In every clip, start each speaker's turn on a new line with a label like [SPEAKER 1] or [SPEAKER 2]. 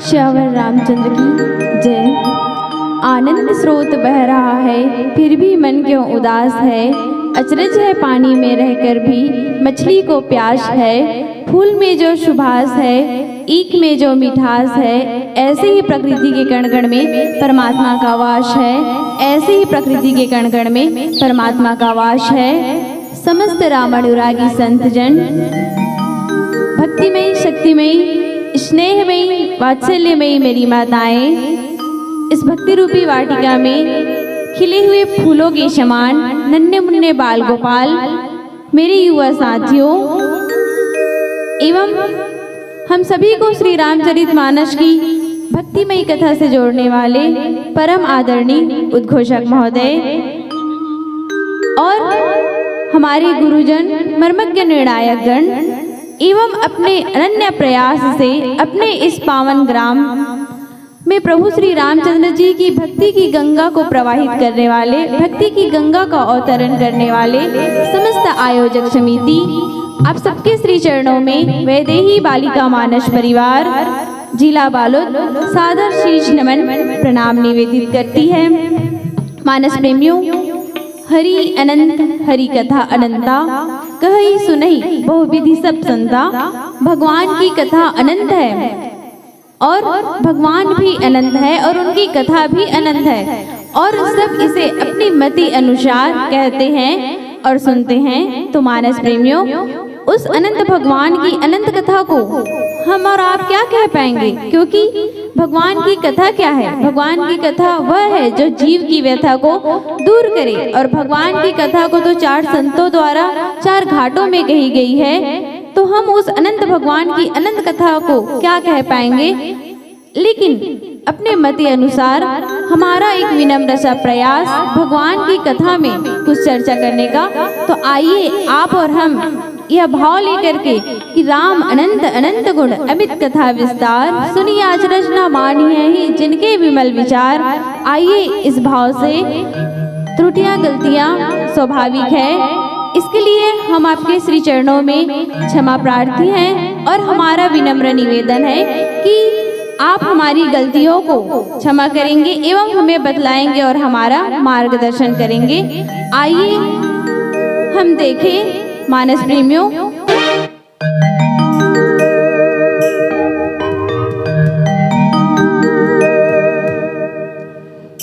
[SPEAKER 1] श्यावर रामचंद्र की जय। आनंद स्रोत बह रहा है, फिर भी मन क्यों उदास है। अचरज है पानी में रहकर भी मछली को प्यास है। फूल में जो सुभाष है, ईख में जो मिठास है, ऐसे ही प्रकृति के कण कण में परमात्मा का वास है। ऐसे ही प्रकृति के कण कण में परमात्मा का वास है। समस्त राम अनुरागी संत जन, भक्तिमयी, शक्तिमयी, स्नेहमयी, वात्सल्यमयी मेरी माताएं, इस भक्ति रूपी वाटिका में खिले हुए फूलों के समान नन्हे मुन्ने बाल गोपाल, मेरे युवा साथियों एवं हम सभी को श्री रामचरितमानस की भक्तिमयी कथा से जोड़ने वाले परम आदरणीय उद्घोषक महोदय और हमारे गुरुजन, मर्मज्ञ, निर्णायक गण एवं अपने अनन्य प्रयास से अपने इस पावन ग्राम में प्रभु श्री रामचंद्र जी की भक्ति की गंगा को प्रवाहित करने वाले, भक्ति की गंगा का अवतरण करने वाले समस्त आयोजक समिति, आप सबके श्री चरणों में वैदेही बालिका मानस परिवार जिला बालोद सादर शीश नमन प्रणाम निवेदित करती है। मानस प्रेमियों, हरि अनंत हरि कथा अनंता, कही सुनही बहुविधि सब संता। भगवान की कथा अनंत है और भगवान भी अनंत है और उनकी कथा भी अनंत है और सब इसे अपनी मति अनुसार कहते हैं और सुनते हैं। तो मानस प्रेमियों, उस अनंत भगवान की अनंत कथा को हम और आप क्या कह पाएंगे, क्योंकि भगवान की कथा क्या है? भगवान की कथा वह है जो जीव की व्यथा को दूर करे और भगवान की कथा को तो 4 संतों द्वारा 4 घाटों में कही गई है। तो हम उस अनंत भगवान की अनंत कथा को क्या कह पाएंगे? लेकिन अपने मति अनुसार हमारा एक विनम्र सा प्रयास भगवान की कथा में कुछ चर्चा करने का। तो आइए आप और हम यह भाव लेकर के कि राम अनंत अनंत गुण अमित कथा विस्तार, सुनिए आज रचना मानिए ही जिनके विमल विचार। आइए इस भाव से, त्रुटियां गलतियां स्वाभाविक है, इसके लिए हम आपके श्री चरणों में क्षमा प्रार्थी हैं और हमारा विनम्र निवेदन है कि आप हमारी गलतियों को क्षमा करेंगे एवं हमें बतलाएंगे और हमारा मार्गदर्शन करेंगे। आइए हम देखें मानस प्रेमियों,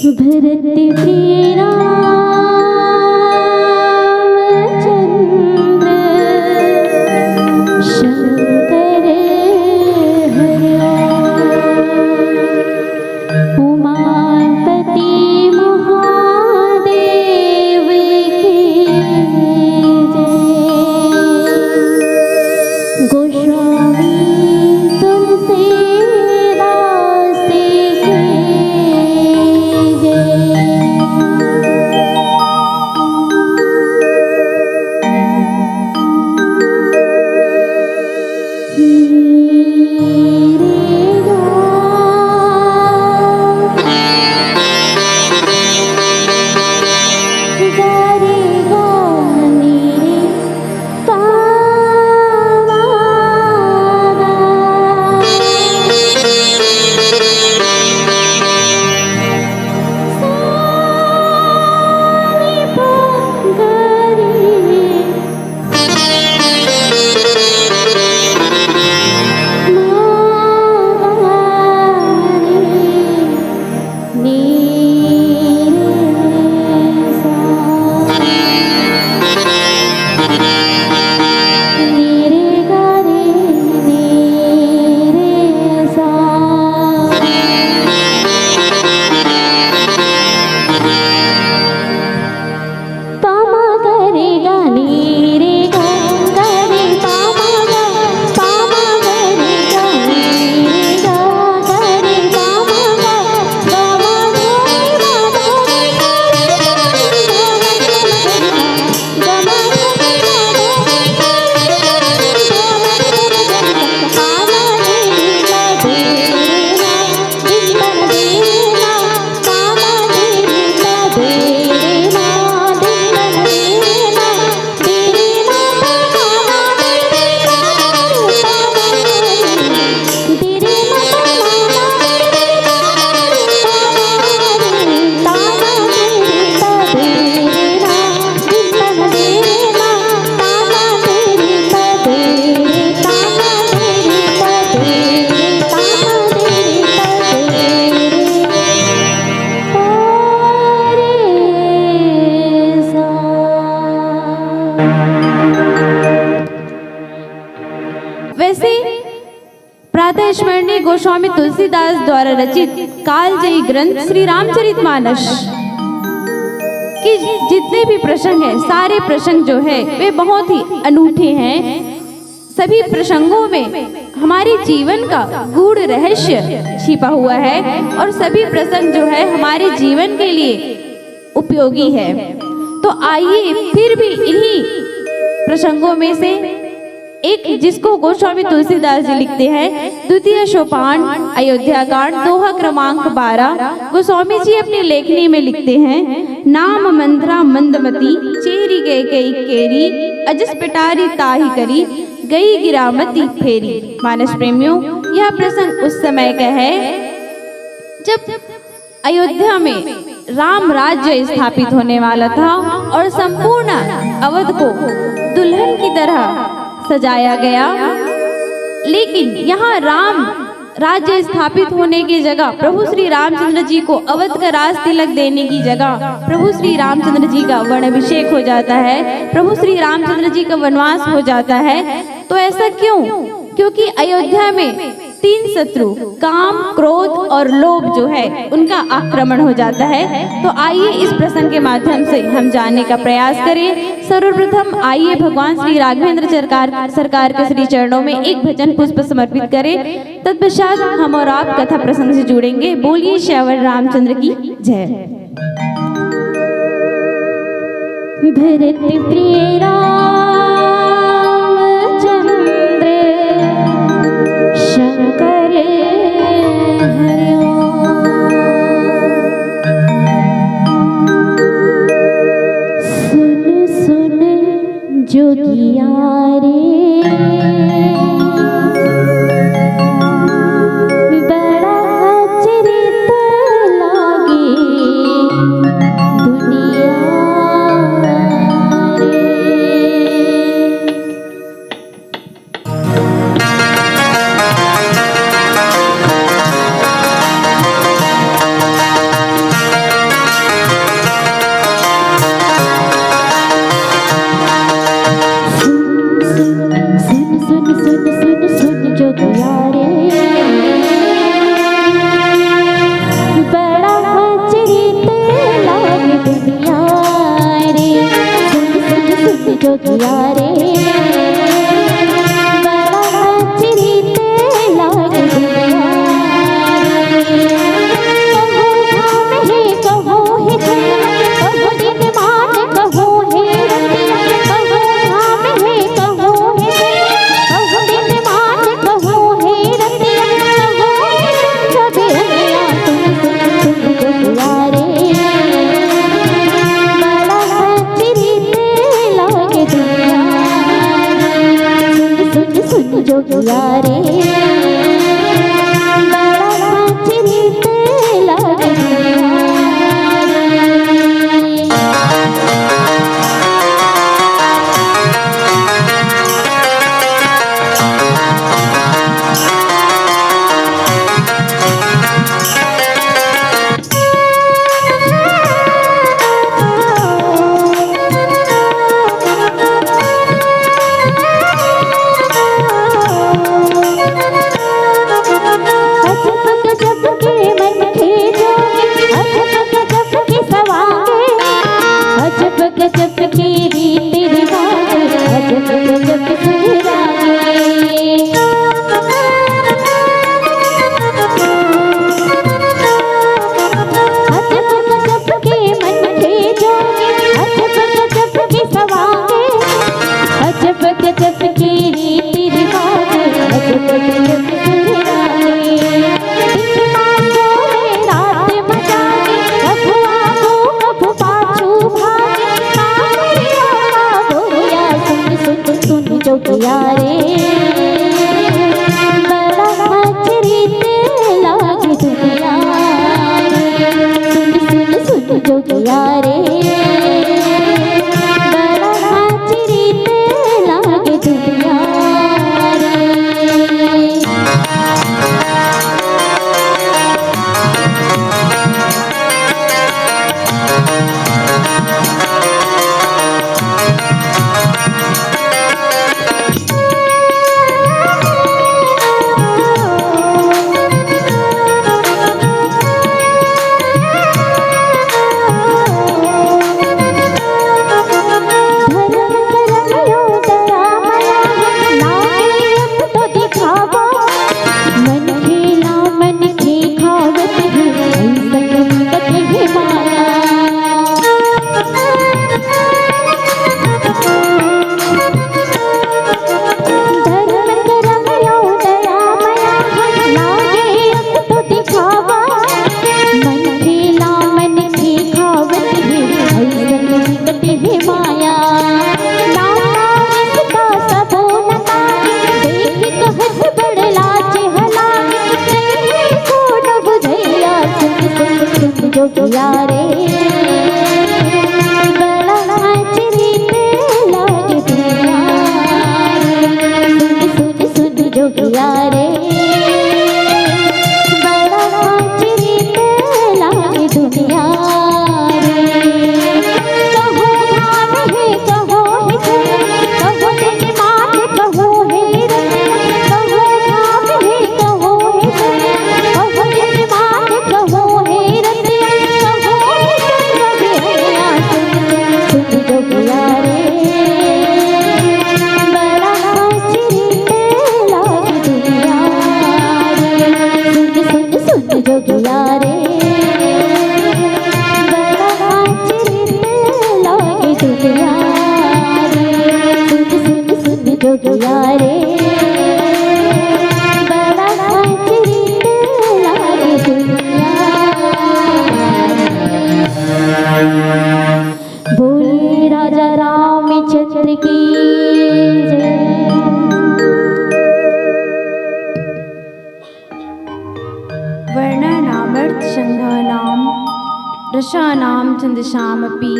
[SPEAKER 1] भरत तेरा वैसे प्रातः स्मरणीय गोस्वामी तुलसीदास द्वारा रचित कालजयी ग्रंथ श्री रामचरितमानस कि जितने भी प्रसंग हैं, सारे प्रसंग जो है वे बहुत ही अनूठे हैं। सभी प्रसंगों में हमारे जीवन का गूढ़ रहस्य छिपा हुआ है और सभी प्रसंग जो है हमारे जीवन के लिए उपयोगी है। तो आइए फिर भी इन्हीं प्रसंगों में से एक जिसको गोस्वामी तुलसीदास जी लिखते हैं, द्वितीय सोपान अयोध्या कांड दोहा क्रमांक 12। गोस्वामी जी अपनी लेखनी में लिखते हैं, नाम मंत्रा मंदमती चेरी गए कई केरी अजस पिटारी ताही करी गई गिरामती फेरी। मानस प्रेमियों, यह प्रसंग उस समय का है जब अयोध्या में राम राज्य स्थापित होने वाला था और संपूर्ण अवध को दुल्हन की तरह सजाया गया। लेकिन यहाँ राम राज्य स्थापित होने की जगह प्रभु श्री रामचंद्र जी को अवध का राज तिलक देने की जगह प्रभु श्री रामचंद्र जी का वर्ण अभिषेक हो जाता है, प्रभु श्री रामचंद्र जी का वनवास हो जाता है। तो ऐसा क्यों? क्योंकि अयोध्या में 3 शत्रु काम, क्रोध और लोभ जो है उनका आक्रमण हो जाता है। तो आइए इस प्रसंग के माध्यम से हम जानने का प्रयास करें। सर्वप्रथम आइए भगवान श्री राघवेंद्र सरकार के श्री चरणों में एक भजन पुष्प समर्पित करें। तत्पश्चात हम और आप कथा प्रसंग से जुड़ेंगे। बोलिए श्यावर रामचंद्र की जय। भरत प्रिय जोगिया रे बड़ा चरित लागे दुनिया
[SPEAKER 2] जोगिया रे बड़ा आचरित लागे दुनिया रे। सुन सुन जोगिया रे बड़ा आचरित लागे दुनिया जोगिया रे बड़ा आचरित लागे दुनिया। बोले राजा रामचंद्र की जय।
[SPEAKER 1] वर्णनामर्थ संघानां रसानां छन्दसामपि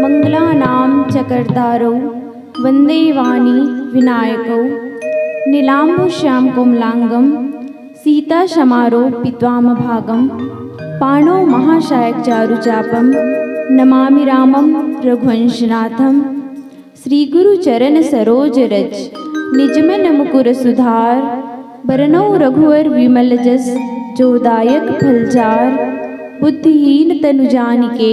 [SPEAKER 1] मंगलानां च कर्तारौ वंदे वाणी विनायकौ नीलाम्बुश्याम कोमलांगम सीता समारोपित्वाम भागम पाणौ महाशायक चारुचापम नमामि रामम रघुवंशनाथम। श्री गुरु चरण सरोज रज निजमन मुकुर सुधार बरनौ रघुवर विमल जस जोदायक फलचार। बुद्धिहीन तनु जानिके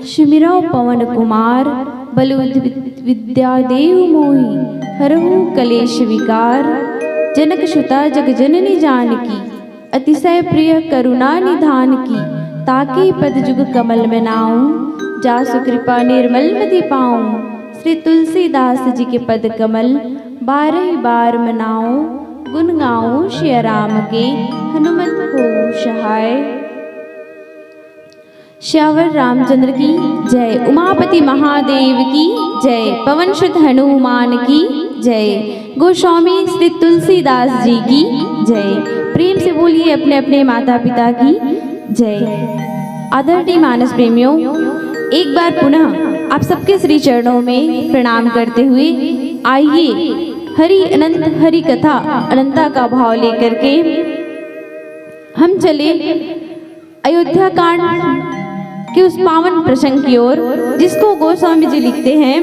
[SPEAKER 1] सुमिरौ पवन कुमार बल विद्या देव मोहि हरहु कलेश विकार। जनक सुता जग जननी जानकी अतिशय प्रिय करुणा निधान की। ताके पद जुग कमल में नाऊं जासु कृपा निर्मल मति पाऊं। श्री तुलसीदास जी के पद कमल 12 बार मनाऊं। गुण गाऊं श्री राम के हनुमत हो सहाय। श्यावर रामचंद्र की जय। उमापति महादेव की जय। पवन सुत हनुमान की जय। गोस्वामी श्री तुलसीदास जी की जय। प्रेम से बोलिए अपने अपने माता पिता की जय। आदरणीय मानस प्रेमियों, एक बार पुनः आप सबके श्री चरणों में प्रणाम करते हुए आइए हरि अनंत हरि कथा अनंता का भाव लेकर के हम चले अयोध्या कांड कि उस पावन प्रसंग की ओर जिसको गोस्वामी जी लिखते हैं।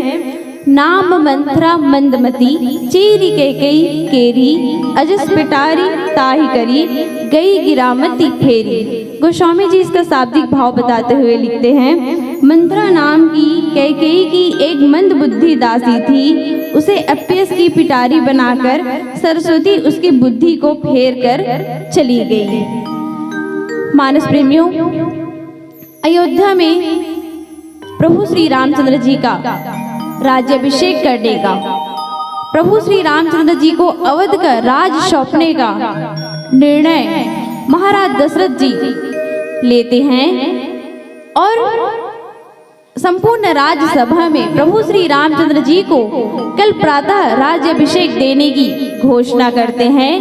[SPEAKER 1] नाम मंत्रा मंदमती चेरी कैकई केरी अजस पिटारी ताही करी गई गिरामती फेरी। गोस्वामी जी इसका शाब्दिक भाव बताते हुए लिखते हैं। मंत्रा नाम की कैकेयी की एक मंद बुद्धि दासी थी। उसे अप्यस की पिटारी बनाकर सरस्वती उसकी बुद्धि को फेर कर चली गई। मानस प्रेमियों, अयोध्या में प्रभु श्री रामचंद्र जी का राज्याभिषेक करने का, प्रभु श्री रामचंद्र जी को अवध का राज सौंपने का निर्णय महाराज दशरथ जी लेते हैं और संपूर्ण राज्यसभा में प्रभु श्री रामचंद्र जी को कल प्रातः राज्याभिषेक देने की घोषणा करते हैं।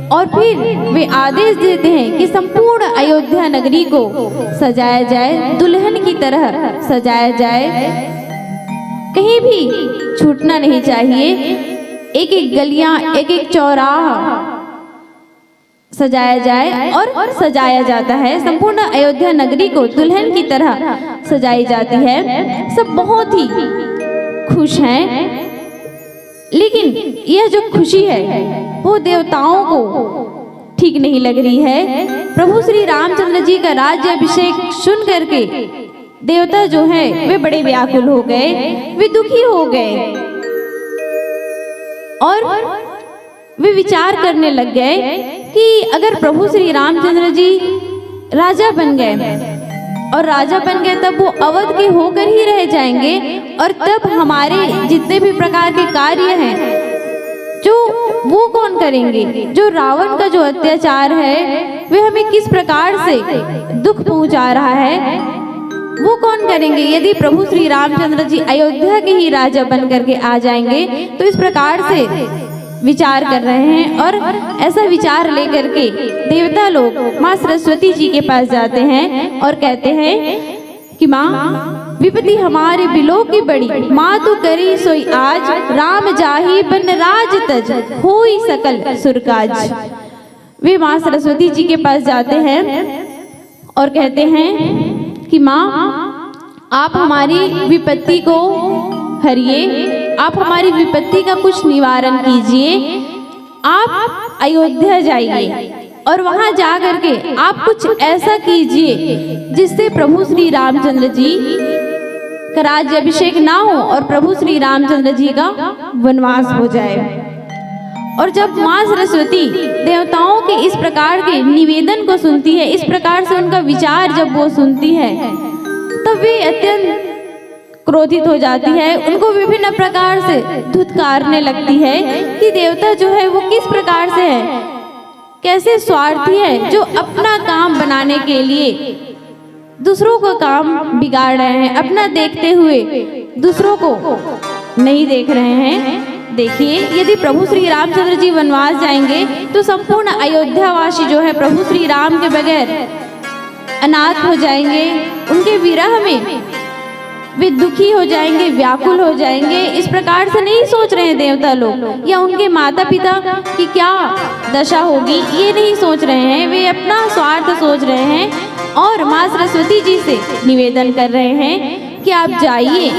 [SPEAKER 1] और फिर वे आदेश देते हैं कि संपूर्ण अयोध्या नगरी को सजाया जाए, दुल्हन की तरह सजाया जाए, कहीं भी छूटना नहीं चाहिए। एक एक गलियां, एक एक चौराहा सजाया जाए और सजाया जाता है। संपूर्ण अयोध्या नगरी को दुल्हन की तरह सजाई जाती है। सब बहुत ही खुश हैं, लेकिन यह जो खुशी है वो देवताओं को ठीक नहीं लग रही है। प्रभु श्री रामचंद्र जी का राज्याभिषेक सुन करके देवता जो है वे बड़े व्याकुल हो गए, वे दुखी हो गए और वे विचार करने लग गए कि अगर प्रभु श्री रामचंद्र जी राजा बन गए और राजा बन गए तब वो अवध के होकर ही रह जाएंगे और तब हमारे जितने भी प्रकार के कार्य हैं जो वो कौन करेंगे। जो रावण का जो अत्याचार है वे हमें किस प्रकार से दुख पहुंचा रहा है वो कौन करेंगे। यदि प्रभु श्री रामचंद्र जी अयोध्या के ही राजा बन करके आ जाएंगे तो इस प्रकार से विचार कर रहे हैं और ऐसा विचार लेकर के देवता लोग माँ सरस्वती जी के पास जाते हैं और कहते हैं कि माँ विपत्ति हमारे बिलो की बड़ी, माँ तू करी सोई आज, राम जाही बन राज तज, होई सकल सुरकाज। वे माँ सरस्वती जी के पास जाते हैं और कहते हैं कि माँ आप हमारी विपत्ति को हरिए, आप हमारी विपत्ति का कुछ निवारण कीजिए। आप अयोध्या जाइए और वहां जा करके आप कुछ ऐसा कीजिए जिससे प्रभु श्री रामचंद्र जी का राज्याभिषेक ना हो और प्रभु श्री रामचंद्र जी का वनवास हो जाए। और जब माँ सरस्वती देवताओं के इस प्रकार के निवेदन को सुनती है, इस प्रकार से उनका विचार जब वो सुनती है, तब वे अत्यंत क्रोधित हो जाती है। उनको विभिन्न प्रकार से धुतकारने लगती है कि देवता जो है वो किस प्रकार से है, कैसे स्वार्थी है, जो अपना काम बनाने के लिए दूसरों का काम बिगाड़ रहे हैं, अपना देखते हुए दूसरों को नहीं देख रहे हैं। देखिए, यदि प्रभु श्री रामचंद्र जी वनवास जाएंगे तो संपूर्ण अयोध्यावासी जो है प्रभु श्री राम के बगैर अनाथ हो जाएंगे। उनके विरह में वे दुखी हो जाएंगे, व्याकुल हो जाएंगे। इस प्रकार से नहीं सोच रहे हैं देवता लोग, या उनके माता पिता की क्या दशा होगी ये नहीं सोच रहे हैं, वे अपना स्वार्थ सोच रहे हैं। और माँ सरस्वती जी से निवेदन कर रहे हैं कि आप जाइए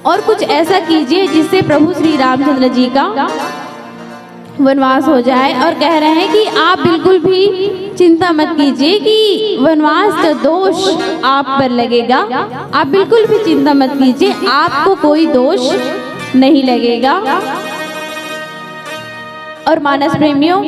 [SPEAKER 1] और कुछ ऐसा कीजिए जिससे प्रभु श्री रामचंद्र जी का वनवास हो जाए। और कह रहे हैं कि आप बिल्कुल भी चिंता मत कीजिए कि वनवास का दोष आप पर लगेगा, आप बिल्कुल भी चिंता मत कीजिए, आपको कोई दोष नहीं लगेगा। और मानस प्रेमियों,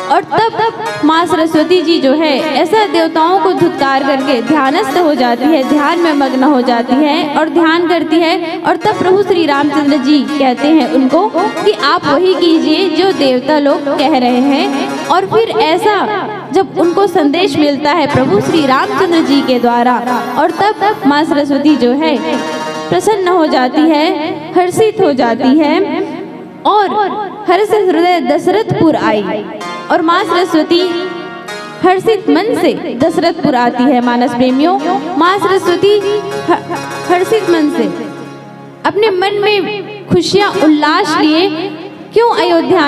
[SPEAKER 1] और तब माँ सरस्वती जी जो है ऐसा देवताओं को धुतकार करके ध्यानस्थ हो जाती है, ध्यान में मग्न हो जाती है और ध्यान करती है। और तब प्रभु श्री रामचंद्र जी कहते हैं उनको कि आप वही कीजिए जो देवता लोग कह रहे हैं। और फिर ऐसा जब उनको संदेश मिलता है प्रभु श्री रामचंद्र जी के द्वारा, और तब माँ सरस्वती जो है प्रसन्न हो जाती है, हर्षित हो जाती है और हर्ष हृदय दशरथपुर आई। और माँ सरस्वती हर्षित मन से दशरथपुर आती है। मानस प्रेमियों, माँ सरस्वती हर्षित मन से अपने मन में खुशियाँ उल्लास लिए क्यों अयोध्या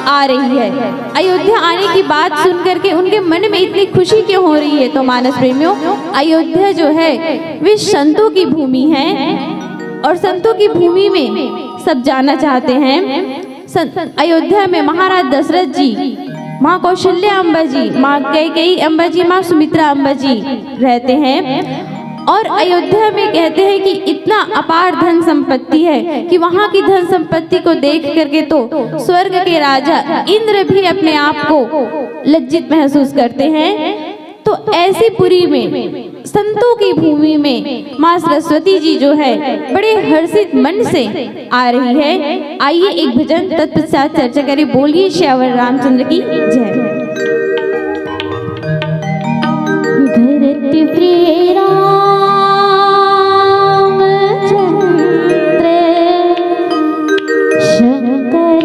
[SPEAKER 1] आ रही है, अयोध्या आने की बात सुन करके उनके मन में इतनी खुशी क्यों हो रही है। तो मानस प्रेमियों, अयोध्या जो है वे संतों की भूमि है और संतों की भूमि में सब जाना चाहते हैं। अयोध्या में महाराज दशरथ जी, माँ कौशल्या अम्बा जी, माँ कैकेयी अम्बा जी, माँ सुमित्रा अम्बा जी रहते हैं। और अयोध्या में कहते हैं कि इतना अपार धन संपत्ति है कि वहाँ की धन संपत्ति को देख करके तो स्वर्ग के राजा इंद्र भी अपने आप को लज्जित महसूस करते हैं। तो ऐसी पुरी में, संतों की भूमि में माँ सरस्वती जी जो है बड़े हर्षित मन से आ रही है। आइए एक भजन तत्पश्चात चर्चा करें। बोलिए श्यावर रामचंद्र की जय।
[SPEAKER 2] धरती प्रिय रामचंद्र शंकर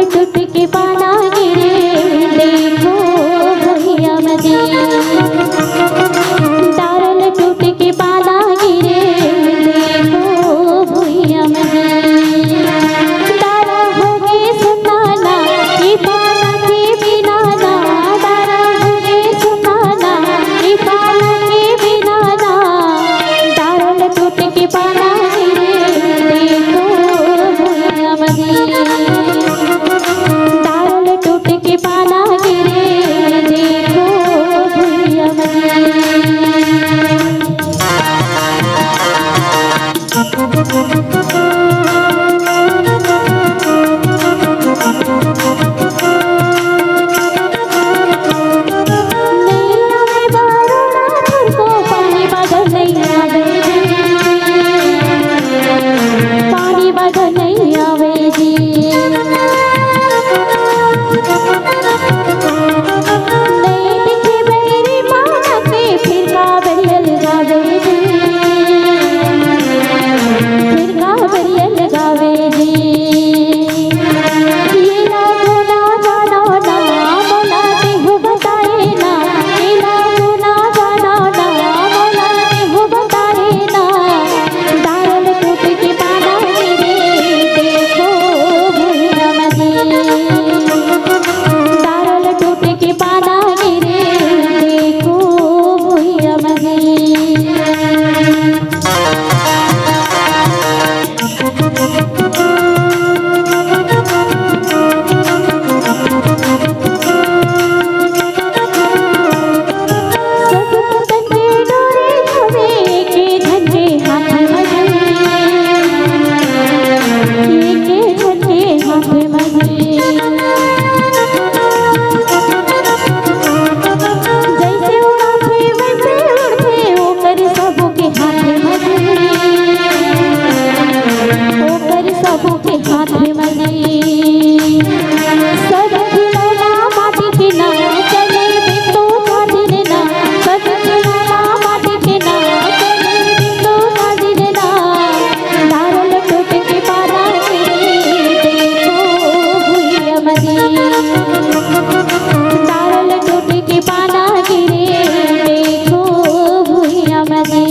[SPEAKER 2] टूट के पाना गिरे देखो भैया मदी, डारल टूट के पाना गिरे देखो भैया मदी, डारा हो गए सुनाना ये पाना के बिना ना, डारा हो गए सुनाना ये पाना के बिना ना, डारल टूट के पाना गिरे देखो भैया मदी, पाला गिरे देखो भैया पानी बदल नहीं आवे, पानी बदल नहीं आवे जी। प्रभु के हाथ में मजे सब खिलौना माटी के ना चले बिंदु साजिन ना सब खिलौना माटी के ना चले बिंदु साजिन ना दारुल टूट के पाला देखो भुइया मजे दारुल टूट के पाला गिरे देखो भुइया मजे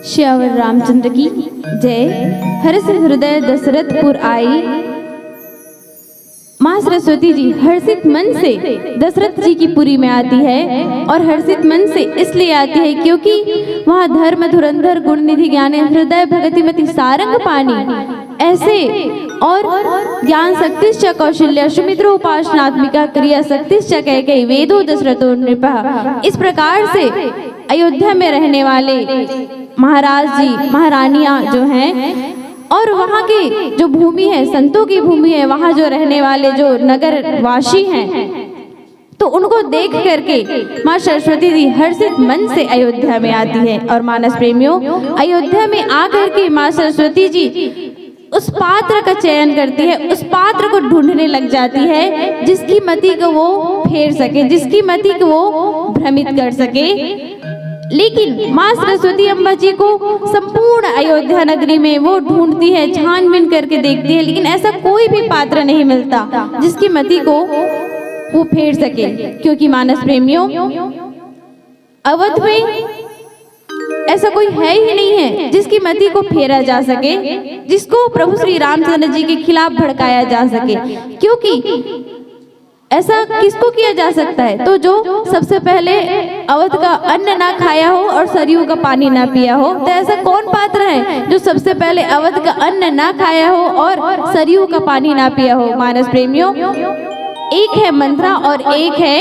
[SPEAKER 1] श्यावर रामचंद्र की जय। हर्ष हृदय दशरथपुर आई माँ सरस्वती जी हर्षित मन से दशरथ जी की पुरी में आती है और हर्षित मन से इसलिए आती है क्योंकि वहाँ धर्म धुरंधर गुण निधि ज्ञान हृदय भगतिमति सारंग पानी ऐसे और ज्ञान शक्तिश्च कौशल्य सुमित्रो उपासनात्मिका क्रिया शक्तिश्च कैकेयी वेदो दशरथो नृपः इस प्रकार से अयोध्या में रहने वाले महाराज जी महारानियां जो हैं और वहाँ की जो भूमि है संतों की भूमि है वहाँ जो रहने वाले जो नगर वासी हैं तो उनको देख करके माँ सरस्वती जी हर्षित मन से अयोध्या में आती है। और मानस प्रेमियों अयोध्या में आकर के माँ सरस्वती जी उस पात्र का चयन करती है, उस पात्र को ढूंढने लग जाती है जिसकी मति को वो फेर सके, जिसकी मति को वो भ्रमित कर सके। लेकिन माँ सरस्वती अम्बा जी को संपूर्ण अयोध्या नगरी में वो ढूंढती है, छानबीन करके देखती है, लेकिन ऐसा कोई भी पात्र नहीं मिलता जिसकी मति को वो फेर सके। क्योंकि मानस प्रेमियों अवध में ऐसा कोई है ही नहीं है जिसकी मति को फेरा जा सके, जिसको प्रभु श्री रामचंद्र जी के खिलाफ भड़काया जा सके। क्योंकि ऐसा किसको किया जा सकता है तो जो सबसे पहले अवध का अन्न ना खाया हो और सरयू का पानी ना पिया हो। तो ऐसा कौन पात्र है जो सबसे पहले अवध का अन्न ना खाया हो और सरयू का पानी ना पिया हो। मानस प्रेमियों एक है मंत्रा और एक है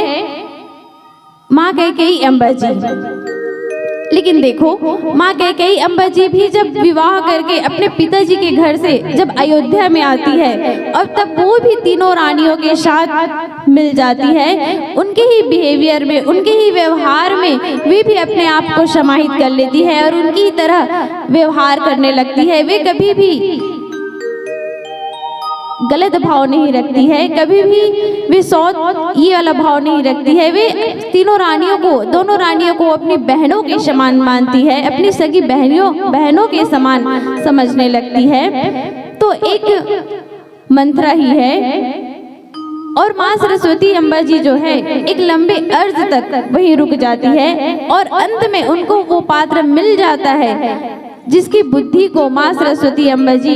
[SPEAKER 1] माँ कैकेयी अम्बा जी। लेकिन देखो माँ कैकेयी अम्बा जी भी जब विवाह करके अपने पिताजी के घर से जब अयोध्या में आती है और तब वो भी तीनों रानियों के साथ मिल जाती है, उनके ही बिहेवियर में उनके ही व्यवहार में वे भी अपने आप को समाहित कर लेती है और उनकी तरह व्यवहार करने लगती है। वे कभी भी गलत भाव नहीं रखती है, कभी भी वे सौत ये वाला भाव नहीं रखती है। वे तीनों रानियों को दोनों रानियों को अपनी बहनों के समान मानती है, अपनी सगी बहनों के समान समझने लगती है। तो एक मंत्रा ही है और माँ सरस्वती अम्बा जी जो है एक लंबे अर्ज तक वहीं रुक जाती है और अंत में उनको वो पात्र मिल जाता है जिसकी बुद्धि को माँ सरस्वती अम्बा जी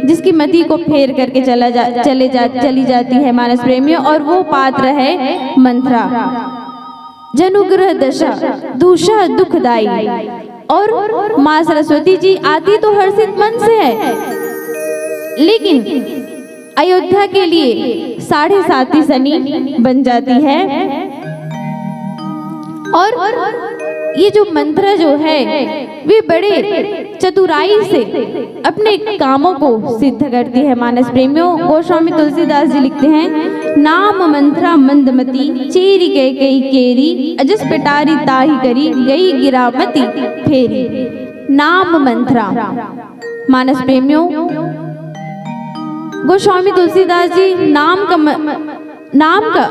[SPEAKER 1] जिसकी मति को फेर करके चली जाती है मानस प्रेमियों। और वो पात्र है मंत्रा। जनुग्रह दशा दूषा दुखदाई। और माँ सरस्वती जी आती तो हर्षित मन से है, लेकिन अयोध्या के लिए 7.5 शनि बन जाती है। और ये जो मंत्र जो है वे बड़े चतुराई से अपने कामों को सिद्ध करती है। मानस प्रेमियों गोस्वामी तुलसीदास जी लिखते हैं नाम मंत्रा मंदमती चेरी कैकेयी केरी अजस पेटारी ताही करी गई गिरामती फेरी। नाम मंत्रा मानस प्रेमियों गोस्वामी तुलसीदास जी नाम का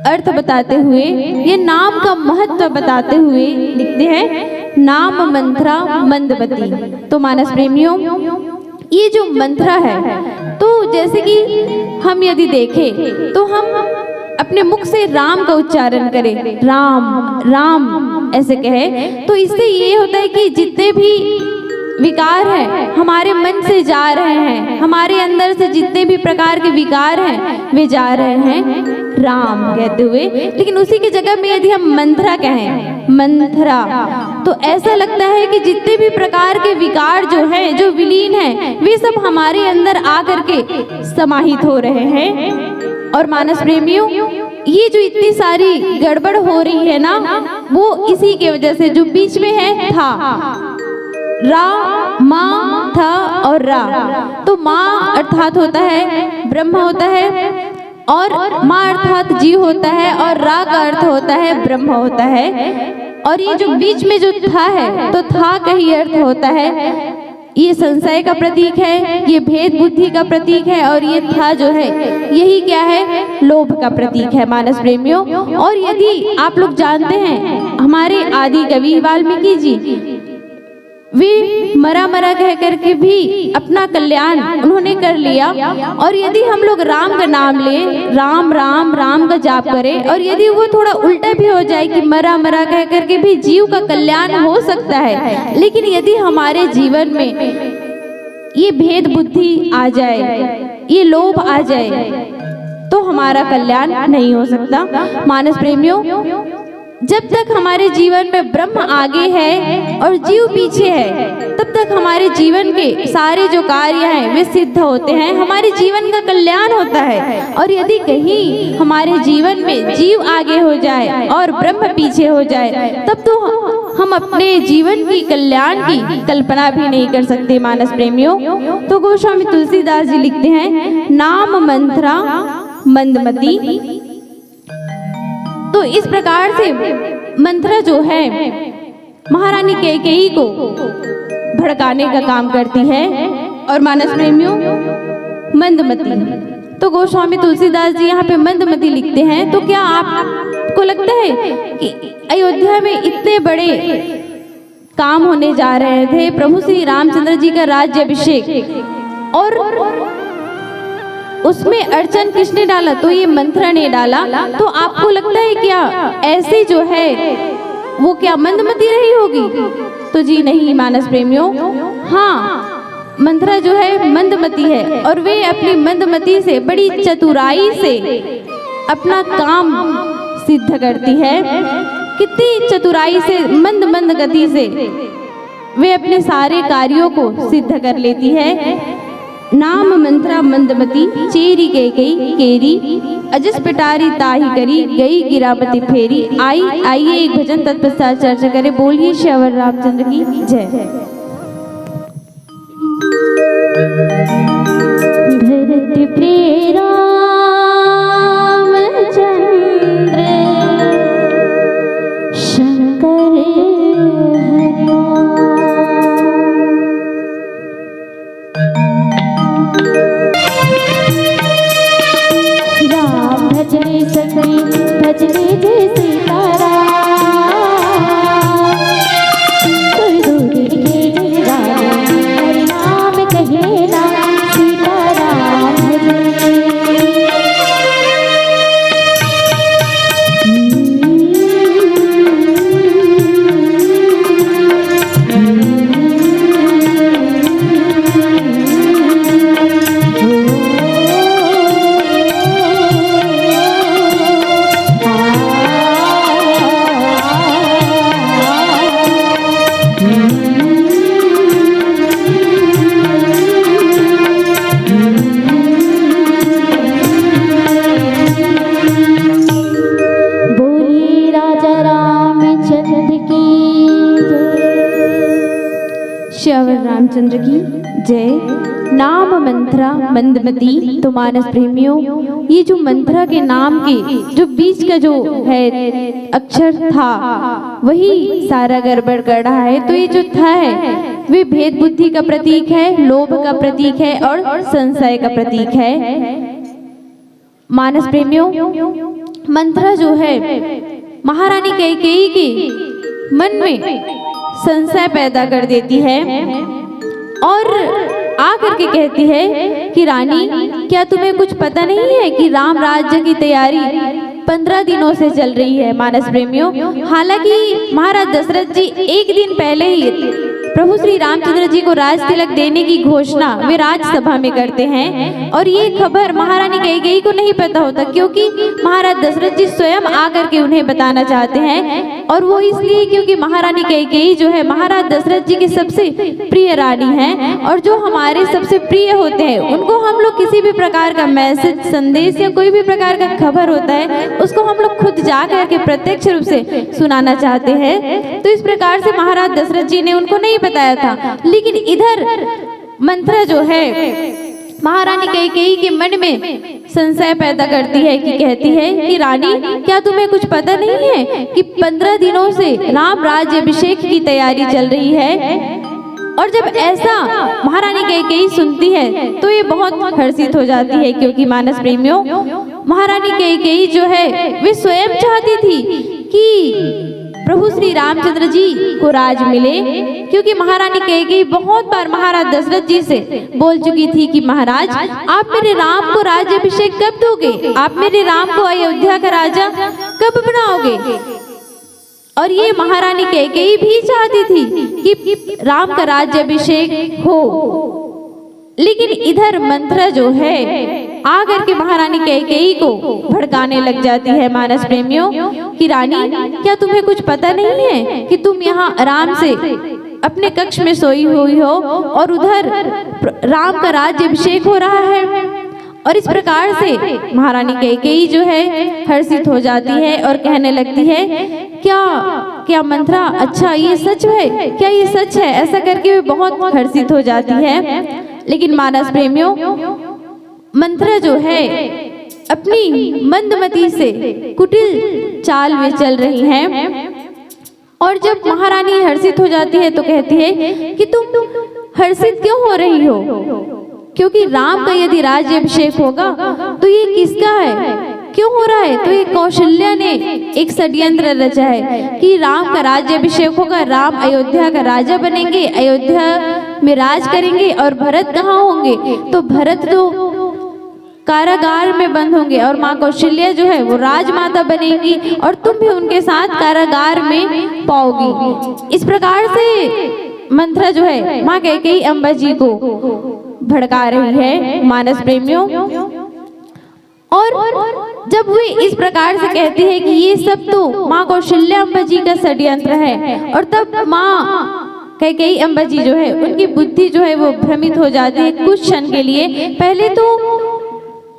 [SPEAKER 1] अर्थ बताते हुए ये नाम का महत्व बताते हुए लिखते हैं नाम मंत्रा मंदमती। तो मानस प्रेमियों ये जो मंत्रा है तो जैसे कि हम यदि देखें तो हम अपने मुख से राम का उच्चारण करे, राम राम ऐसे कहे, तो इससे ये होता है कि जितने भी विकार हैं हमारे मन से जा रहे हैं, हमारे अंदर से जितने भी प्रकार के विकार हैं वे जा रहे हैं राम कहते हुए। लेकिन उसी की जगह में यदि हम मंथरा कहें, मंथरा, तो ऐसा लगता है कि जितने भी प्रकार के विकार जो हैं, जो विलीन हैं, वे सब हमारे अंदर आकर के समाहित हो रहे हैं। और मानस प्रेमियों, ये जो इतनी सारी गड़बड़ हो रही है ना, वो इसी के वजह से, जो बीच में है था, रा, मा, था और रा। तो माँ अर्थात होता है ब्रह्म होता है, और माँ अर्थात जीव होता है, और रा का अर्थ होता है ब्रह्म होता है। और ये जो बीच में जो था है, तो था का ही अर्थ होता है, ये संशय का प्रतीक है, ये भेद बुद्धि का प्रतीक है, और ये था जो है यही क्या है, लोभ का प्रतीक है मानस प्रेमियों। और यदि आप लोग जानते हैं, हमारे आदि कवि वाल्मीकि जी वे मरा मरा कह करके भी अपना कल्याण उन्होंने कर लिया। और यदि हम लोग राम का नाम ले, राम राम राम का जाप करें, और यदि वो थोड़ा उल्टा भी हो जाए कि मरा मरा कह करके भी जीव का कल्याण हो सकता है, लेकिन यदि हमारे जीवन में ये भेद बुद्धि आ जाए, ये लोभ आ जाए, तो हमारा कल्याण नहीं हो सकता मानस प्रेमियों। जब तक हमारे जीवन में ब्रह्म आगे है और जीव पीछे है, तब तक हमारे जीवन के सारे जो कार्य हैं वे सिद्ध होते हैं, हमारे जीवन का कल्याण होता है। और यदि कहीं हमारे जीवन में जीव आगे हो जाए और ब्रह्म पीछे हो जाए, तब तो हम अपने जीवन की कल्याण की कल्पना भी नहीं कर सकते मानस प्रेमियों। तो गोस्वामी तुलसीदास जी लिखते हैं, नाम मंथरा मंदमती। तो इस प्रकार से मंथरा जो है महारानी कैकेयी को भड़काने का काम करती है। और मानस प्रेमियों, मंदमती, तो गोस्वामी तुलसीदास जी यहाँ पे मंदमती लिखते हैं। तो क्या आपको लगता है कि अयोध्या में इतने बड़े काम होने जा रहे थे, प्रभु श्री रामचंद्र जी का राज्याभिषेक, और उसमें अर्चन किसने डाला, तो ये मंथरा ने डाला। तो आपको लगता है क्या ऐसे जो है वो क्या मंदमती रही होगी? तो जी नहीं मानस प्रेमियों, हाँ, मंथरा जो है मंदमती है, और वे अपनी मंदमती से बड़ी चतुराई से अपना काम सिद्ध करती है। कितनी चतुराई से, मंद मंद गति से वे अपने सारे कार्यों को सिद्ध कर लेती है। नाम मंथरा मंदमती, चेरी कैकेयी केरी, अजस पिटारी ताही करी, गई गिरामती फेरी। आइए एक भजन तत्पश्चात चर्चा करें। बोलिए श्यावर रामचंद्र की जय।
[SPEAKER 2] भरत प्रिय रामचंद्र शंकर भजने सखी भजने जय सीताराम, कोई दूरी के हरि नाम कहे ना, सीताराम भजने।
[SPEAKER 1] श्यावर रामचंद्र की जय। नाम मंथरा मंदमती। तो मानस प्रेमियों, ये जो मंथरा के नाम के जो बीच का जो है अक्षर था, वही सारा गड़बड़ कर रहा है। तो ये जो था है वे भेद बुद्धि का प्रतीक है, लोभ का प्रतीक है, और संशय का प्रतीक है। मानस प्रेमियों, मंथरा जो है महारानी कैकेयी के मन में संशय पैदा कर देती है, और आकर के कहती है कि रानी, क्या तुम्हें कुछ पता नहीं है कि राम राज्य की तैयारी 15 दिनों से चल रही है मानस प्रेमियों। हालांकि महाराज दशरथ जी एक दिन पहले ही प्रभु श्री रामचंद्र जी को राज तिलक देने की घोषणा वे राजसभा में करते हैं और ये खबर महारानी कैकेयी को नहीं पता होता, क्योंकि महाराज दशरथ जी स्वयं आकर के उन्हें बताना चाहते हैं। और वो इसलिए क्योंकि महारानी कैकेयी जो है महाराज दशरथ जी की सबसे प्रिय रानी है, और जो हमारे सबसे प्रिय होते हैं उनको हम लोग किसी भी प्रकार का मैसेज, संदेश या कोई भी प्रकार का खबर होता है उसको हम लोग खुद जा करके प्रत्यक्ष रूप से सुनाना चाहते हैं। तो इस प्रकार से महाराज दशरथ जी ने उनको नहीं बताया था। लेकिन इधर मंत्रा जो है महारानी कैकेयी के मन में संशय पैदा करती है कि कहती है कि रानी, क्या तुम्हें कुछ पता नहीं है कि 15 दिनों से राम राज्य अभिषेक की तैयारी चल रही है। और जब ऐसा महारानी कैकेयी सुनती है तो ये बहुत हर्षित हो जाती है, क्योंकि मानस प्रेमियों महारानी कैकेयी जो है वे स्वयं चाहती थी कि प्रभु श्री रामचंद्र जी को राज मिले, क्योंकि महारानी कैकेयी बहुत बार महाराज दशरथ जी से बोल चुकी थी कि महाराज आप मेरे राम को राज्याभिषेक कब दोगे, आप मेरे राम को अयोध्या का राजा कब बनाओगे। और ये महारानी कैकेयी भी चाहती थी कि राम का राज्याभिषेक हो। लेकिन इधर मंत्रा जो है आकर के महारानी कैकेयी को भड़काने लग जाती है मानस प्रेमियों कि रानी, क्या तुम्हें कुछ पता नहीं है कि तुम यहाँ आराम से अपने कक्ष में सोई हुई हो और उधर राम का राज्याभिषेक हो रहा है। और इस प्रकार से महारानी कैकेयी जो है हर्षित हो जाती है और कहने लगती है, क्या मंत्रा, अच्छा ये सच है, क्या ये सच है, ऐसा करके वे बहुत हर्षित हो जाती है। लेकिन मानस प्रेमियों मंत्रा जो है अपनी मंदमती से कुटिल चाल में चल रही हैं। और जब महारानी हर्षित हो जाती है तो कहती है कि तुम हर्षित क्यों हो रही हो, क्योंकि राम का यदि राज्याभिषेक होगा तो ये किसका है, क्यों हो रहा है। तो ये कौशल्या ने एक षड्यंत्र रचा है कि राम का राज्याभिषेक होगा, राम अयोध्या का राजा बनेंगे, अयोध्या में राज करेंगे, और भरत कहाँ होंगे, तो भरत तो कारागार में बंद होंगे, और माँ कौशल्या जो है वो राजमाता बनेगी और तुम भी उनके साथ कारागार में पाओगी। इस प्रकार से मंत्रा जो है माँ कैकेयी अम्बा जी को भड़का रही है मानस प्रेमियों। और जब वे इस प्रकार से कहती है कि ये सब तो माँ कौशल्या अम्बा जी का षड्यंत्र है, और तब माँ कैकेयी अम्बा जी जो है उनकी बुद्धि जो है वो भ्रमित हो जाती है कुछ क्षण के लिए। पहले तो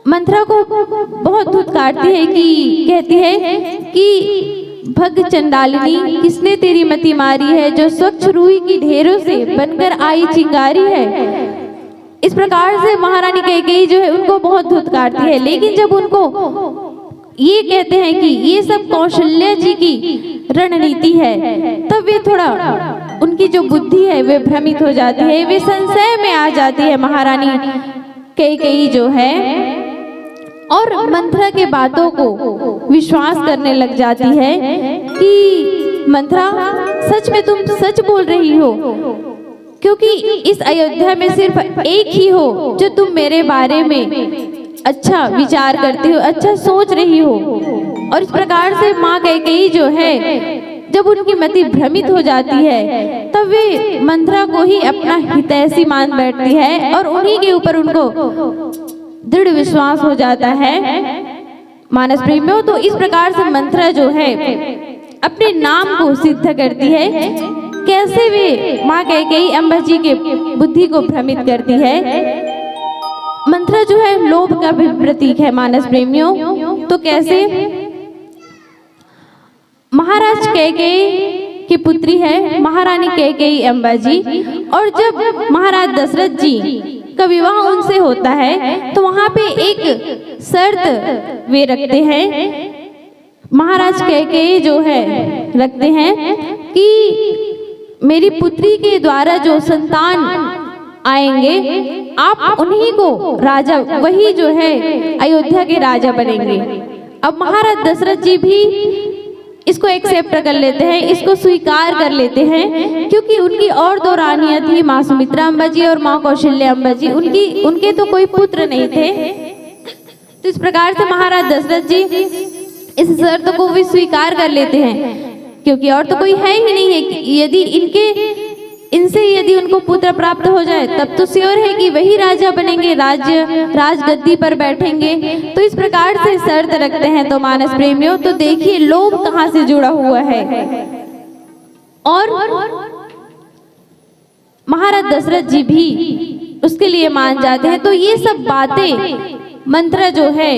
[SPEAKER 1] मंत्रा को बहुत धुतकारती है कि कहती है कि भग चंडालिनी, किसने तेरी मति मारी है, जो स्वच्छ रूई की ढेरों से बनकर आई चिंगारी है। इस प्रकार से महारानी कैकेयी जो है उनको बहुत धुतकारती है। लेकिन जब उनको ये कहते हैं कि ये सब कौशल्या जी की रणनीति है, तब वे थोड़ा उनकी जो बुद्धि है वे भ्रमित हो जाती है, वे संशय में आ जाती है महारानी कैकेयी जो है, और मंत्रा के बातों को विश्वास करने लग जाती है कि मंत्रा, सच में तुम सच बोल रही हो, क्योंकि इस अयोध्या में सिर्फ एक ही हो जो तुम मेरे बारे में अच्छा विचार करती हो, अच्छा सोच रही हो। और इस प्रकार से माँ कैकेयी जो है जब उनकी मति भ्रमित हो जाती है तब वे मंत्रा को ही अपना हितैषी मान बैठती है और उन्हीं के ऊपर उनको दृढ़ विश्वास हो जाता है मानस प्रेमियों। तो इस प्रकार से मंत्रा जो है अपने नाम को सिद्ध करती है। कैसे वे माँ कैकेयी अम्बा जी के बुद्धि को भ्रमित करती है। मंत्रा जो है लोभ का भी प्रतीक है मानस प्रेमियों। तो कैसे, महाराज कैकेयी की पुत्री है महारानी कैकेयी अम्बा जी, और जब महाराज दशरथ जी का विवाह उनसे होता है तो वहां पे एक शर्त वे रखते हैं, महाराज कैकेयी जो है रखते हैं कि मेरी पुत्री के द्वारा जो संतान आएंगे आप उन्हीं को राजा, वही जो है अयोध्या के राजा बनेंगे। अब महाराज दशरथ जी भी इसको एक्सेप्ट कर लेते हैं, इसको स्वीकार कर लेते हैं, क्योंकि उनकी और दो रानियां थी, माँ सुमित्रा अम्बा जी और माँ कौशल्या अम्बा जी, उनके तो कोई पुत्र नहीं थे। तो इस प्रकार से महाराज दशरथ जी इस शर्त को वे स्वीकार कर लेते हैं, क्योंकि और तो कोई है ही नहीं है। यदि इनसे यदि उनको पुत्र प्राप्त हो जाए तब तो श्योर है कि वही राजा बनेंगे, राजगद्दी पर बैठेंगे। तो इस प्रकार से शर्त रखते हैं। तो मानस प्रेमियों, तो देखिए लोभ कहाँ से जुड़ा हुआ है। और महाराज दशरथ जी भी उसके लिए मान जाते हैं। तो ये सब बातें मंत्र जो है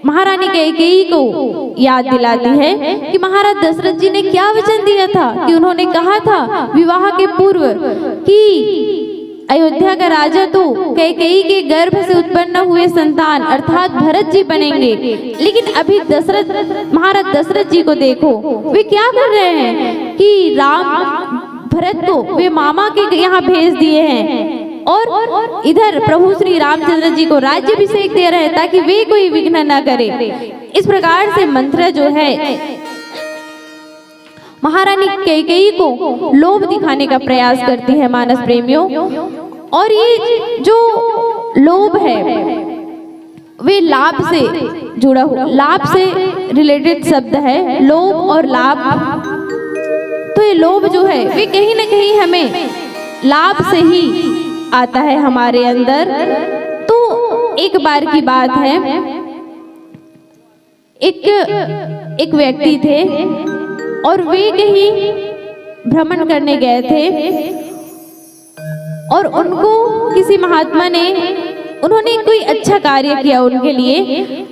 [SPEAKER 1] महारानी कैकेयी को याद दिलाती है कि महाराज दशरथ जी ने क्या वचन दिया था, कि उन्होंने कहा था विवाह के पूर्व कि अयोध्या का राजा तो कैकेयी के गर्भ से उत्पन्न हुए संतान अर्थात भरत जी बनेंगे। लेकिन अभी महाराज दशरथ जी को देखो, वे क्या कर रहे हैं कि भरत को वे मामा के यहाँ भेज दिए हैं और इधर प्रभु श्री रामचंद्र जी को राज्याभिषेक दे रहे हैं ताकि वे कोई विघ्न न करे। इस प्रकार से मंत्र जो है महारानी कैकेयी को लोभ दिखाने का प्रयास करती है मानस प्रेमियों। और ये जो लोभ है वे लाभ से जुड़ा हुआ, लाभ से रिलेटेड शब्द है लोभ और लाभ। तो ये लोभ जो है वे कहीं ना कहीं हमें लाभ से ही आता है हमारे अंदर। तो एक बार की बात है, एक व्यक्ति थे और वे कहीं भ्रमण करने गए थे और उनको किसी महात्मा ने, उन्होंने कोई अच्छा कार्य किया उनके लिए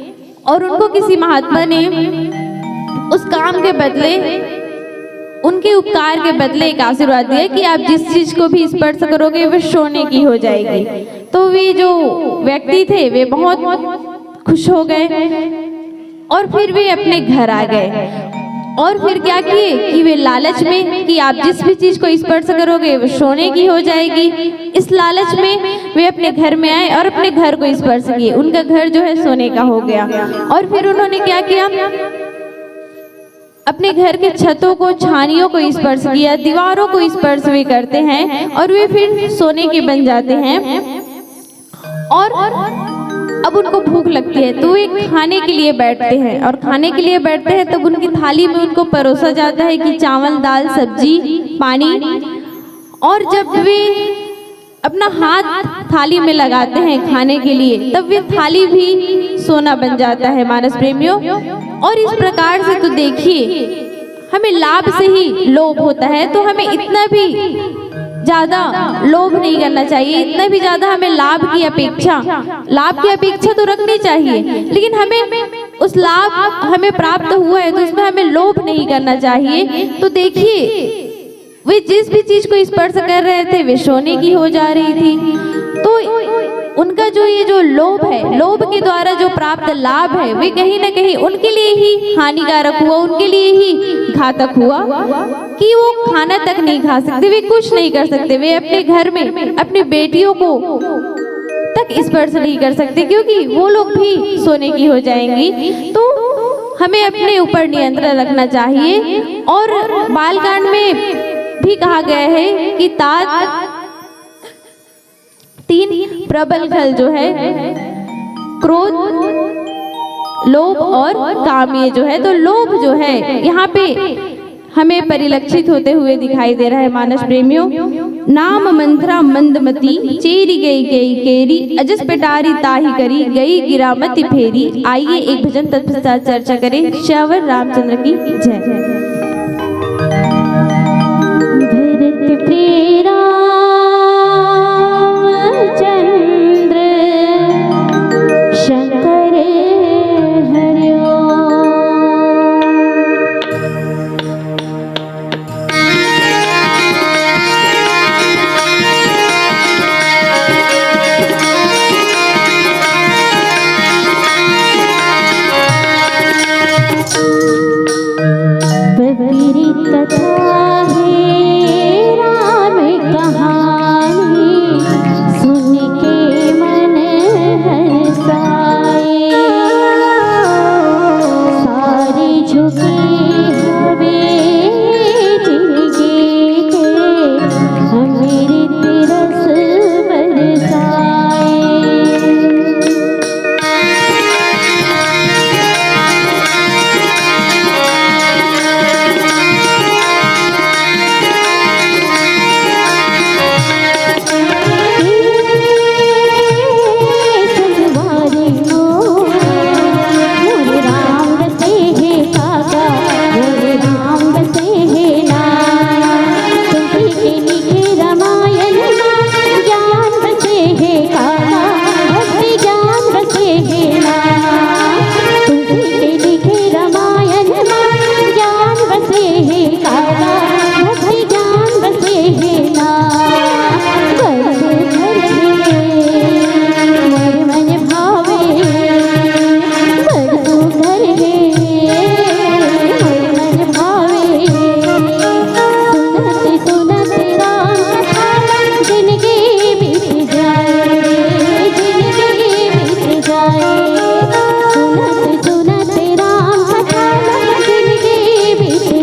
[SPEAKER 1] और उनको किसी महात्मा ने उस काम के बदले, उनके उपकार के बदले एक आशीर्वाद दिया कि आप जिस चीज को भी स्पर्श करोगे वह सोने की हो जाएगी। तो वे जो व्यक्ति थे वे बहुत खुश हो गए और फिर वे अपने घर आ गए। और फिर क्या किए कि वे लालच में कि आप जिस भी चीज को स्पर्श करोगे वह सोने की हो जाएगी, इस लालच में वे अपने घर में आए और अपने घर को स्पर्श किए। उनका घर जो है सोने का हो गया। और फिर उन्होंने क्या किया, अपने घर के छतों को, छानियों को स्पर्श किया, दीवारों को स्पर्श भी करते हैं और वे फिर सोने के बन जाते हैं। और अब उनको भूख लगती है तो वे खाने के लिए बैठते हैं और खाने के लिए बैठते हैं तब उनकी थाली में उनको परोसा जाता है कि चावल, दाल, सब्जी, पानी। और जब वे अपना हाथ थाली में लगाते हैं खाने के लिए तब वे थाली भी सोना बन जाता है मानस प्रेमियों। और इस प्रकार से तो देखिए हमें लाभ से ही लोभ होता है, तो हमें इतना भी ज्यादा लोभ नहीं करना चाहिए, इतना भी ज्यादा हमें लाभ की अपेक्षा तो रखनी चाहिए, लेकिन हमें उस लाभ हमें प्राप्त हुआ है तो उसमें हमें लोभ नहीं करना चाहिए। तो देखिए वे जिस भी चीज को स्पर्श कर रहे थे वे सोने की हो जा रही थी। तो उनका जो ये जो लोभ है, लोभ के द्वारा जो प्राप्त लाभ है वे कहीं ना कहीं उनके लिए ही हानिकारक हुआ, उनके लिए ही घातक हुआ कि वो खाना तक नहीं खा सकते, वे कुछ नहीं कर सकते, वे अपने घर में अपनी बेटियों को तक स्पर्श नहीं कर सकते क्योंकि वो लोग भी सोने की हो जाएंगी। तो हमें अपने ऊपर नियंत्रण रखना चाहिए। और बालकांड में भी कहा गया है कि तीन प्रबल खल जो है क्रोध, लोभ और काम, ये जो है तो लोभ जो है यहाँ पे हमें परिलक्षित होते हुए दिखाई दे रहा है मानस प्रेमियों। नाम मंत्रा मंदमती चेरी गई गई केरी अजस पेटारी ताही करी गई गिरामती फेरी। आइए एक भजन तत्पश्चात चर्चा करें। श्यावर रामचंद्र की जय।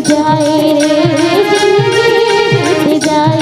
[SPEAKER 2] जाए रे जिंदगी बीत जाए।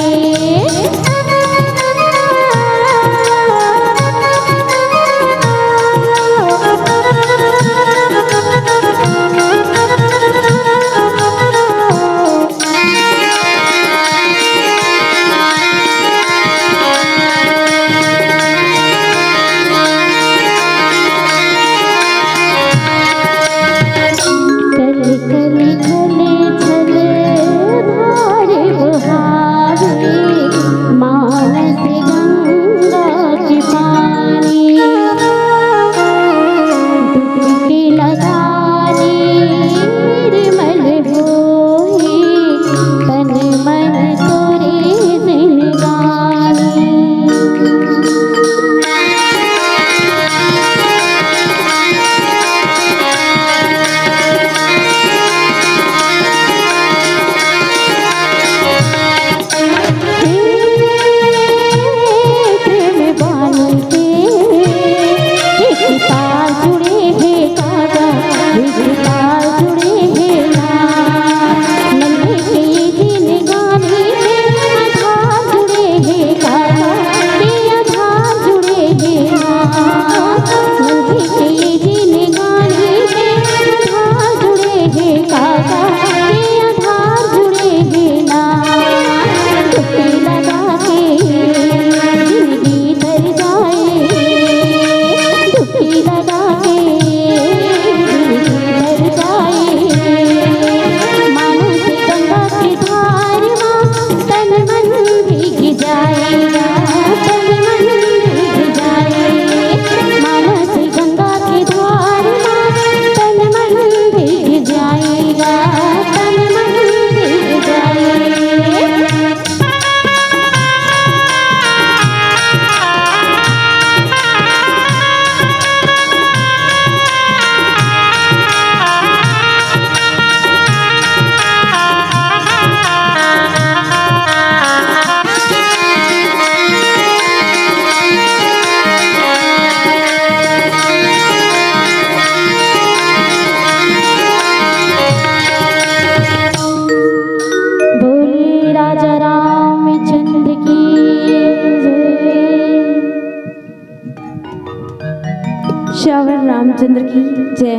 [SPEAKER 1] श्यावर रामचंद्र की जय।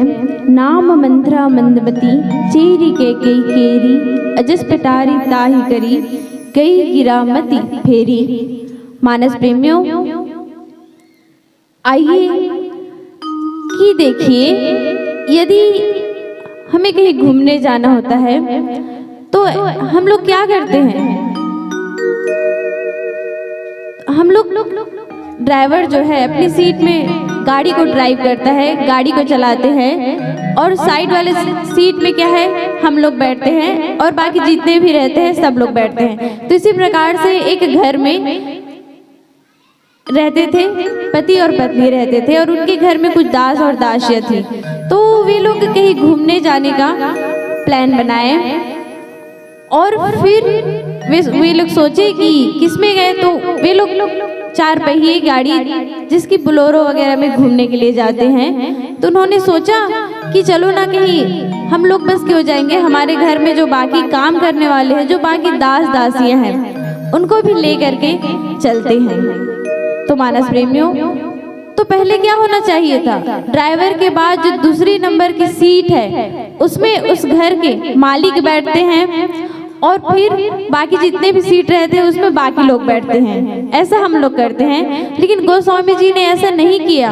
[SPEAKER 1] नाम मंत्रा मंदमती चेरी के कई केरी, अजस पिटारी ताही करी गई गिरामती फेरी। मानस प्रेमियों, आइए कि देखिए, यदि हमें कहीं घूमने जाना होता है तो हम लोग क्या करते हैं? हम लोग ड्राइवर जो है अपनी सीट में गाड़ी को ड्राइव करता है, गाड़ी को चलाते हैं, और साइड वाले सीट में क्या है, हम लोग बैठते हैं और बाकी जितने भी रहते हैं सब लोग बैठते हैं। तो इसी प्रकार से एक घर में रहते थे, पति और पत्नी रहते थे, और उनके घर में कुछ दास और दासियां थी। तो वे लोग कहीं घूमने जाने का प्लान बनाए और फिर वे लोग सोचे कि किसमें गए, तो वे लोग 4 पहिए गाड़ी जिसकी बोलेरो वगैरह में घूमने के लिए जाते हैं। तो उन्होंने सोचा कि चलो ना, कहीं हम लोग बस क्यों जाएंगे, हमारे घर में जो बाकी काम करने वाले हैं, जो बाकी दास दासियां हैं, उनको भी ले करके चलते हैं। तो मानस प्रेमियों, तो पहले क्या होना चाहिए था, ड्राइवर के बाद जो दूसरी नंबर की सीट है उसमें उस घर के मालिक बैठते हैं और फिर बाकी जितने भी सीट रहते हैं उसमें बाकी लोग बैठते हैं। ऐसा हम लोग करते हैं, लेकिन गोस्वामी जी ने ऐसा नहीं किया।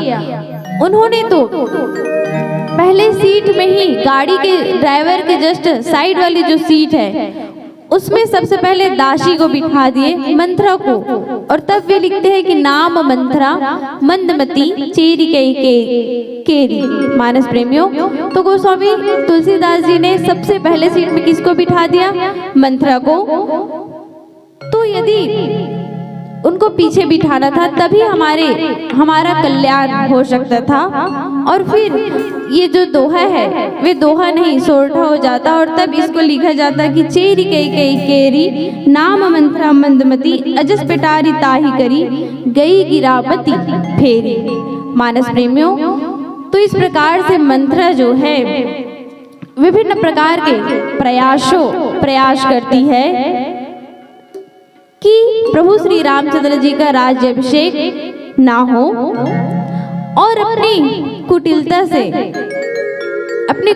[SPEAKER 1] उन्होंने तो पहले सीट में ही गाड़ी के ड्राइवर के जस्ट साइड वाली जो सीट है उसमें सबसे पहले दासी को बिठा दिए, मंत्रा को, और तब वे लिखते हैं कि नाम मंत्रा मंदमती चेरी केरी। मानस प्रेमियों, तो गोस्वामी तुलसीदास जी ने सबसे पहले सीट में किसको बिठा दिया, मंत्रा को। तो यदि उनको पीछे बिठाना था तभी हमारा कल्याण हो सकता था, और फिर ये जो दोहा है वे दोहा नहीं सोरठा हो जाता, और तब इसको लिखा जाता कि चेरी कई केरी, नाम मंत्रा मंदमती, अजस पिटारी ताही करी गई गिरावती फेरी। मानस प्रेमियों, तो इस प्रकार से मंत्रा जो है विभिन्न प्रकार के प्रयास करती है कि प्रभु श्री रामचंद्र जी का राज्याभिषेक ना हो, और अपनी कुटिलता से, अपनी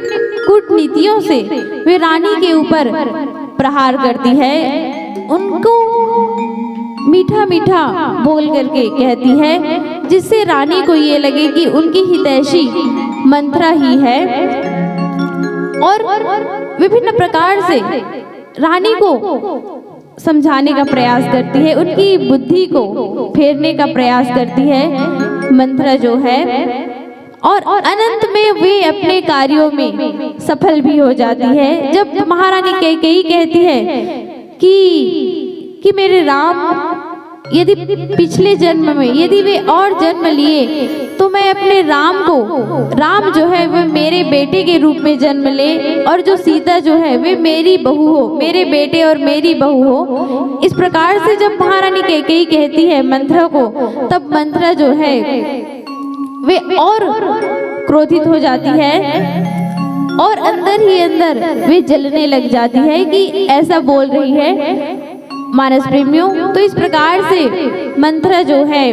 [SPEAKER 1] कूटनीतियों से वे रानी के ऊपर प्रहार करती है। उनको मीठा मीठा बोल करके कहती है, जिससे रानी को ये लगे कि उनकी हितैषी मंथरा ही है, और विभिन्न प्रकार से रानी को समझाने का प्रयास करती है, उनकी बुद्धि को फेरने का प्रयास करती है मंथरा जो है, और अनंत में वे अपने कार्यों में सफल भी हो जाती है। जब महारानी कैकेयी कहती है कि मेरे राम यदि पिछले जन्म में यदि वे और जन्म लिए तो मैं अपने राम जो है वह मेरे बेटे के रूप में जन्म ले, और जो सीता जो है वे मेरी बहू हो, मेरे बेटे और मेरी बहू हो। इस प्रकार से जब महारानी कैकेयी कहती है मंथरा को, तब मंथरा जो है वे और क्रोधित हो जाती है, और अंदर ही अंदर वे जलने लग जाती है कि ऐसा बोल रही है मानस प्रेमियों। तो इस प्रकार से मंथरा जो है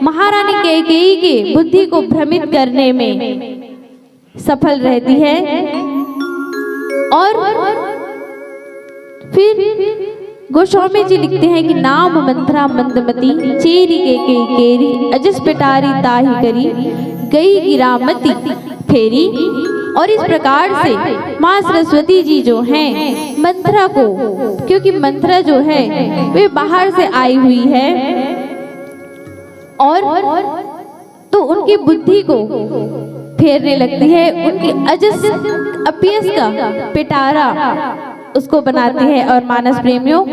[SPEAKER 1] महारानी कैकेयी के बुद्धि को भ्रमित करने में सफल रहती है, और फिर गोस्वामी जी लिखते हैं कि नाम मंथरा मंदमती, चेरी कैकेयी केरी, अजस पिटारी ताही करी, गई गिरामती फेरी। और इस प्रकार से माँ सरस्वती जी जो हैं मंथरा को, क्योंकि मंथरा जो है वे बाहर से आई हुई है, और तो उनकी बुद्धि को फेरने लगती है, उनकी अजस अपयस का पिटारा उसको बनाती है। और मानस प्रेमियों,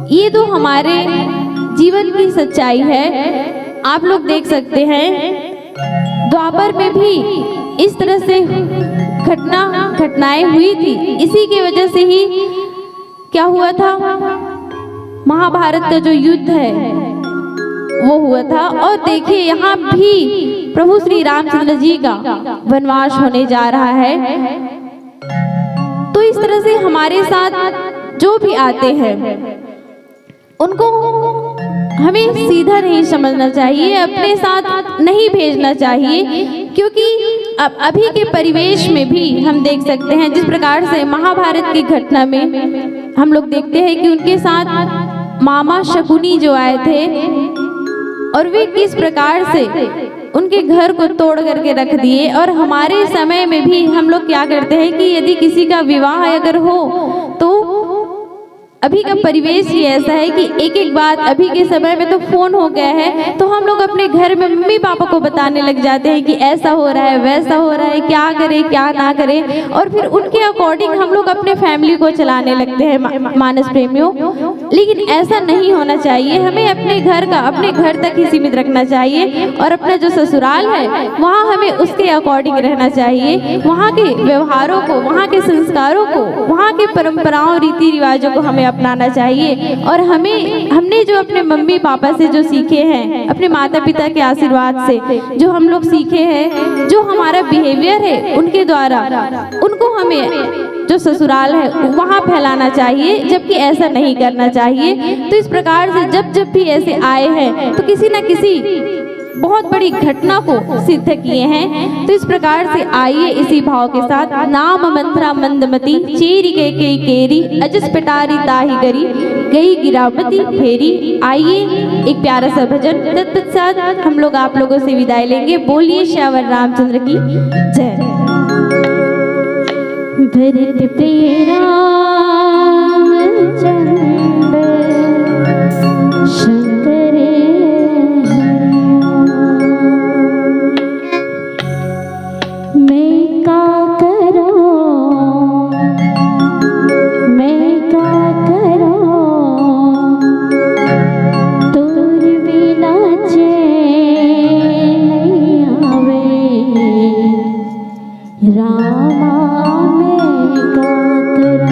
[SPEAKER 1] ये तो हमारे जीवन की सच्चाई है। आप लोग देख सकते हैं द्वापर में भी इस तरह से घटनाएं हुई थी। इसी की वजह से ही क्या हुआ था, महाभारत का जो युद्ध है वो हुआ था। और देखिए यहाँ भी प्रभु श्री रामचंद्र जी का वनवास होने जा रहा है। तो इस तरह से हमारे साथ जो भी आते हैं उनको हमें सीधा नहीं समझना चाहिए, अपने साथ नहीं भेजना चाहिए, क्योंकि अब अभी के परिवेश में भी हम देख सकते हैं जिस प्रकार से महाभारत की घटना में हम लोग देखते हैं कि उनके साथ मामा शकुनी जो आए थे, और वे किस प्रकार से उनके घर को तोड़ करके रख दिए। और हमारे समय में भी हम लोग क्या करते हैं कि यदि किसी का विवाह अगर हो तो अभी का परिवेश ही ऐसा है कि एक एक बात, अभी के समय में तो फोन हो गया है, तो हम लोग अपने घर में मम्मी पापा को बताने लग जाते हैं कि ऐसा हो रहा है, वैसा हो रहा है, क्या करें क्या ना करें, और फिर उनके अकॉर्डिंग हम लोग अपने फैमिली को चलाने लगते हैं मानस प्रेमियों। लेकिन ऐसा नहीं होना चाहिए, हमें अपने घर का अपने घर तक ही सीमित रखना चाहिए, और अपना जो ससुराल है वहाँ हमें उसके अकॉर्डिंग रहना चाहिए। वहाँ के व्यवहारों को, वहाँ के संस्कारों को, वहाँ के परंपराओं रीति रिवाजों को हमें अपनाना चाहिए। और हमने जो अपने मम्मी पापा से जो सीखे हैं, अपने माता पिता के आशीर्वाद से जो हम लोग सीखे हैं, जो हमारा बिहेवियर है उनके द्वारा, उनको हमें जो ससुराल है वहाँ फैलाना चाहिए, जबकि ऐसा नहीं करना चाहिए। तो इस प्रकार से जब भी ऐसे आए हैं तो किसी न किसी बहुत बड़ी घटना को सिद्ध किए हैं। तो इस प्रकार से आइए इसी भाव के साथ, नाम मंथरा मंदमती, चेरी कैकेयी केरी, अजस पिटारी ताही करी, गई गिरामती फेरी। आइए एक प्यारा सा भजन तत्पश्चात हम लोग आप लोगों से विदाई लेंगे। बोलिए श्यावर रामचंद्र की जय।
[SPEAKER 2] भरत प्रिय रामचंद्र शंकर मैं का करूं तोर बिना चैन आवे रामा मैं का करूं।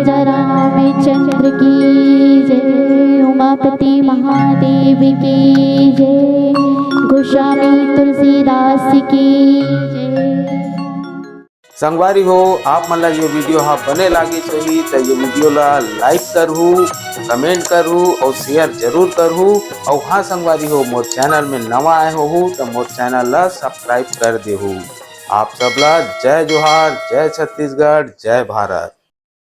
[SPEAKER 2] राजा रामचंद्र की जय, उमापति महादेव की जय, गोस्वामी तुलसीदास की जय।
[SPEAKER 3] संगवारी हो आप मन ला ये वीडियो हाँ बने लागे सही तो ये वीडियो ला लाइक करहू, कमेंट करहू और शेयर जरूर करहू। और हाँ संगवारी हो मोर चैनल में नवा आए हो तो मोर चैनल ला सब्सक्राइब कर देहू। आप सबला जय जोहार, जय छत्तीसगढ़, जय भारत।